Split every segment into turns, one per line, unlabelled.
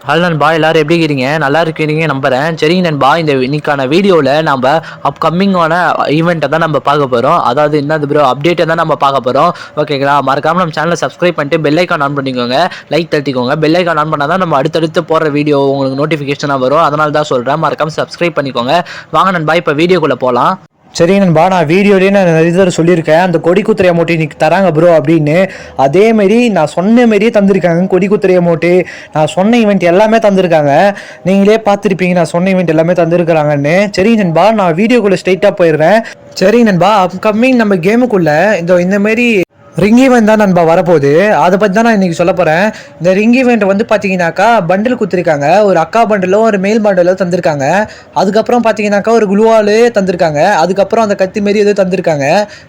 Hello நண்பா, எல்லாரும் எப்படி இருக்கிறீங்க? நல்லா இருக்கிறீங்க நம்புறேன். சரிங்க நண்பா, இந்த இன்னைக்கான வீடியோவில் நம்ம அப்கமிங்கான ஈவெண்ட்டை தான் நம்ம பார்க்க போகிறோம். அதாவது என்னது ப்ரோ, அப்டேட்டை தான் நம்ம பார்க்க போகிறோம். ஓகேங்களா? மறக்காமல் நம்ம சேனலை சப்ஸ்கிரைப் பண்ணிட்டு பெல் ஐக்கான் ஆன் பண்ணிக்கோங்க, லைக் தட்டிக்கோங்க. பெல் ஐக்கான் ஆன் பண்ணால் தான் நம்ம அடுத்தடுத்து போடுற வீடியோ உங்களுக்கு நோட்டிஃபிகேஷனாக வரும். அதனால தான் சொல்கிறேன், மறக்காமல் சப்ஸ்கிரைப் பண்ணிக்கோங்க. வாங்க நண்பா, இப்போ வீடியோக்குள்ளே போகலாம்.
சரி நண்பா, நான் வீடியோலேயே நான் நிறைய தடவை சொல்லியிருக்கேன், அந்த கொடி குத்துறை அமௌண்ட்டு இன்னைக்கு தராங்க ப்ரோ அப்படின்னு. அதேமாரி நான் சொன்ன மாரியே தந்திருக்காங்க. கொடி குத்துறை அமௌண்ட்டு, நான் சொன்ன ஈவெண்ட் எல்லாமே தந்திருக்காங்க. நீங்களே பார்த்துருப்பீங்க நான் சொன்ன ஈவெண்ட் எல்லாமே தந்திருக்கிறாங்கன்னு. சரி நண்பா, நான் வீடியோக்குள்ளே ஸ்ட்ரைட்டாக போயிடுறேன். சரி நண்பா, அப்கமிங் நம்ம கேமுக்குள்ளே இந்தமாரி ரிங் ஈவெண்ட் தான் நண்பா வரப்போகுது. அதை பற்றி தான் நான் இன்றைக்கி சொல்ல போகிறேன். இந்த ரிங் ஈவெண்ட் வந்து பார்த்தீங்கன்னாக்கா பண்டில் கொடுத்துருக்காங்க. ஒரு அக்கா பண்டிலோ ஒரு மேல் பண்டிலோ தந்திருக்காங்க. அதுக்கப்புறம் பார்த்தீங்கன்னாக்கா ஒரு குளுவாலே தந்திருக்காங்க. அதுக்கப்புறம் அந்த கத்தி மாரி எதுவும் தந்திருக்காங்க.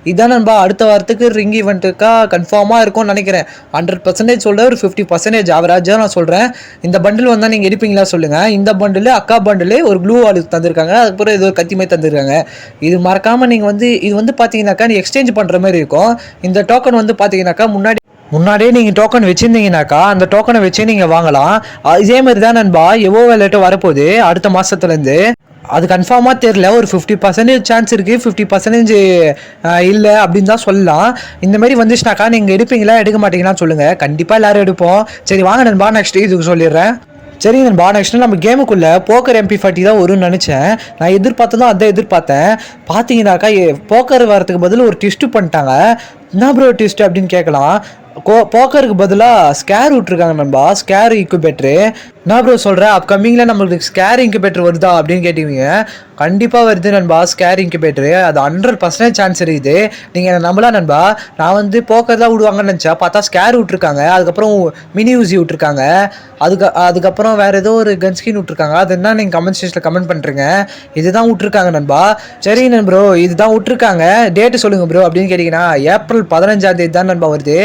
இதுதான் நண்பா அடுத்த வாரத்துக்கு ரிங் ஈவெண்ட்டுக்கா கன்ஃபார்மாக இருக்கும்னு நினைக்கிறேன். 100% சொல்ல ஒரு 50% ஆவரேஜாக நான் சொல்கிறேன். இந்த பண்டில் வந்தால் நீங்கள் எடுப்பீங்களா சொல்லுங்கள். இந்த பண்டில் அக்கா பண்டில் ஒரு க்ளூவால் தந்திருக்காங்க. அதுக்கப்புறம் ஏதோ ஒரு கத்தி மாதிரி தந்திருக்காங்க. இது மறக்காமல் நீங்கள் வந்து இது வந்து பார்த்தீங்கன்னாக்கா நீ எக்ஸ்சேஞ்ச் பண்ணுற மாதிரி இருக்கும். இந்த டோக்கன் வந்து பார்த்தீங்கன்னாக்கா முன்னாடியே நீங்கள் டோக்கன் வச்சுருந்தீங்கன்னாக்கா அந்த டோக்கனை வச்சு நீங்கள் வாங்கலாம். இதே மாதிரி தான் நண்பா எவ்வளோ வேலைட்டு வரப்போகுது அடுத்த மாதத்துலேருந்து. அது கன்ஃபார்மாக தெரில, ஒரு 50% சான்ஸ் இருக்குது, 50% இல்லை அப்படின்னு தான் சொல்லலாம். இந்தமாரி வந்துச்சுனாக்கா நீங்கள் எடுப்பீங்களா எடுக்க மாட்டீங்களான்னு சொல்லுங்கள். கண்டிப்பாக எல்லோரும் எடுப்போம். சரி வாங்க நண்பா, நெக்ஸ்ட் இதுக்கு சொல்லிடுறேன். சரி நண்பா, நெக்ஸ்ட் நம்ம கேமுக்குள்ளே போக்கர் MP40 தான் வரும்னு நினச்சேன். நான் எதிர்பார்த்ததும் அதான் எதிர்பார்த்தேன். பார்த்தீங்கன்னாக்கா போக்கர் வரதுக்கு பதில் ஒரு ட்விஸ்ட்டு பண்ணிட்டாங்க. என்ன ப்ரோ ட்விஸ்ட் அப்படின்னு கேட்கலாம். போக்கருக்கு பதிலாக ஸ்கேர் விட்ருக்காங்க நண்பா, ஸ்கேர் இன்குபேட்டரு. என்ன ப்ரோ சொல்கிறேன், அப்கமிங்கில் நம்மளுக்கு ஸ்கேர் இன்குபேட்டர் வருதா அப்படின்னு கேட்டீங்க. கண்டிப்பாக வருது நண்பா ஸ்கேர் இன்குபேட்டரு. அது 100% சான்ஸ் இருக்குது. நீங்கள் நம்பலாம் நண்பா. நான் வந்து போக்கர் தான் விடுவாங்கன்னு நினச்சேன், பார்த்தா ஸ்கேர் விட்ருக்காங்க. அதுக்கப்புறம் மினி ஊசி விட்ருக்காங்க. அதுக்கப்புறம் வேறு ஏதோ ஒரு கன் ஸ்கின் விட்ருக்காங்க. அது என்ன நீங்கள் கமெண்ட் செக்ஷனில் கமெண்ட் பண்ணுறீங்க. இதுதான் விட்ருக்காங்க நண்பா. சரி ப்ரோ, இதுதான் விட்ருக்காங்க. டேட்டு சொல்லுங்கள் ப்ரோ அப்படின்னு கேட்டிங்கன்னா ஏப்ரல் 15 தான் நண்பா வருது.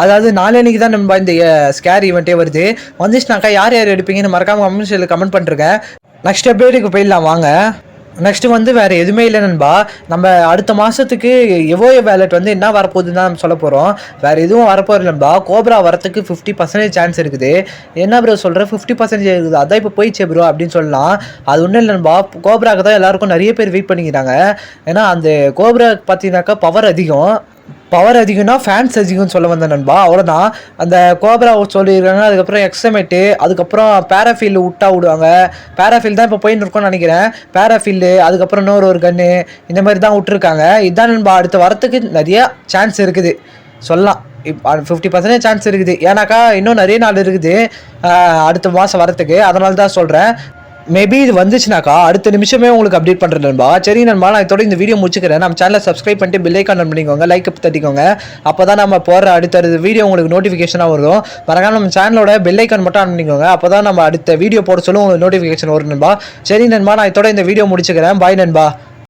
அதாவது நாளைக்கு தான் நண்பா இந்த ஸ்கேர் ஈவெண்ட்டே வருது. வந்துச்சுனாக்கா யார் யார் எடுப்பீங்கன்னு மறக்காமல் கமெண்ட் செக்ஷனில் கமெண்ட் பண்ணுறேன். நெக்ஸ்ட் அப்டேட்டுக்கு போயிடலாம் வாங்க. நெக்ஸ்ட்டு வந்து வேறு எதுவுமே இல்லை நண்பா. நம்ம அடுத்த மாதத்துக்கு எவ்வளோ வேலட் வந்து என்ன வரப்போகுதுன்னு தான் நம்ம சொல்ல போகிறோம். வேறு எதுவும் வரப்போகிற நண்பா. கோப்ரா வரத்துக்கு 50% சான்ஸ் இருக்குது. என்ன ப்ரோ சொல்கிற 50% இருக்குது, அதான் இப்போ போயிடுச்சு ப்ரோ அப்படின்னு சொல்லலாம். அது ஒன்றும் இல்லை நண்பா, கோப்ராவுக்கு தான் எல்லாருக்கும் நிறைய பேர் வெயிட் பண்ணிக்கிறாங்க. ஏன்னா அந்த கோப்ரா பார்த்தீங்கன்னாக்கா பவர் அதிகம்னா ஃபேன்ஸ் அதிகம்னு சொல்ல வந்தேன் நண்பா, அவ்வளோதான். அந்த கோப்ரா சொல்லியிருக்காங்க. அதுக்கப்புறம் எக்ஸமேட்டு, அதுக்கப்புறம் பேராஃபீல்டு விடுவாங்க. பேராஃபீல்டு தான் இப்போ போயின்னு இருக்கோன்னு நினைக்கிறேன். பேராஃபீல்டு, அதுக்கப்புறம் இன்னொரு கன்று, இந்த மாதிரி தான் விட்டுருக்காங்க. இதுதான் நண்பா அடுத்த வரத்துக்கு நிறைய சான்ஸ் இருக்குது சொல்லலாம். 50% சான்ஸ் இருக்குது. ஏன்னாக்கா இன்னும் நிறைய நாள் இருக்குது அடுத்த மாதம் வரத்துக்கு. அதனால தான் சொல்கிறேன். மேபி இது வந்துச்சுனாக்கா அடுத்த நிமிஷமே உங்களுக்கு அப்டேட் பண்ணுறேன் நண்பா. சரி நண்பா, நான் இதோட இந்த வீடியோ முடிச்சுக்கிறேன். நம்ம சேனலை சப்ஸ்கிரைப் பண்ணிட்டு பெல் ஐக்கான் ஆன் பண்ணிக்கோங்க, லைக் தட்டிக்கோங்க. அப்போ தான் நம்ம போகிற அடுத்த வீடியோ உங்களுக்கு நோட்டிஃபிகேஷனாக வரும். மறக்காம நம்ம சேனலோட பெல் ஐக்கான் மட்டும் ஆன் பண்ணிக்கோங்க. அப்போ தான் நம்ம அடுத்த வீடியோ போட சொல்ல உங்களுக்கு நோட்டிஃபிகேஷன் வரும் நண்பா. சரி நண்பா, நான் இதோட இந்த வீடியோ முடிச்சுக்கிறேன். பாய் நண்பா.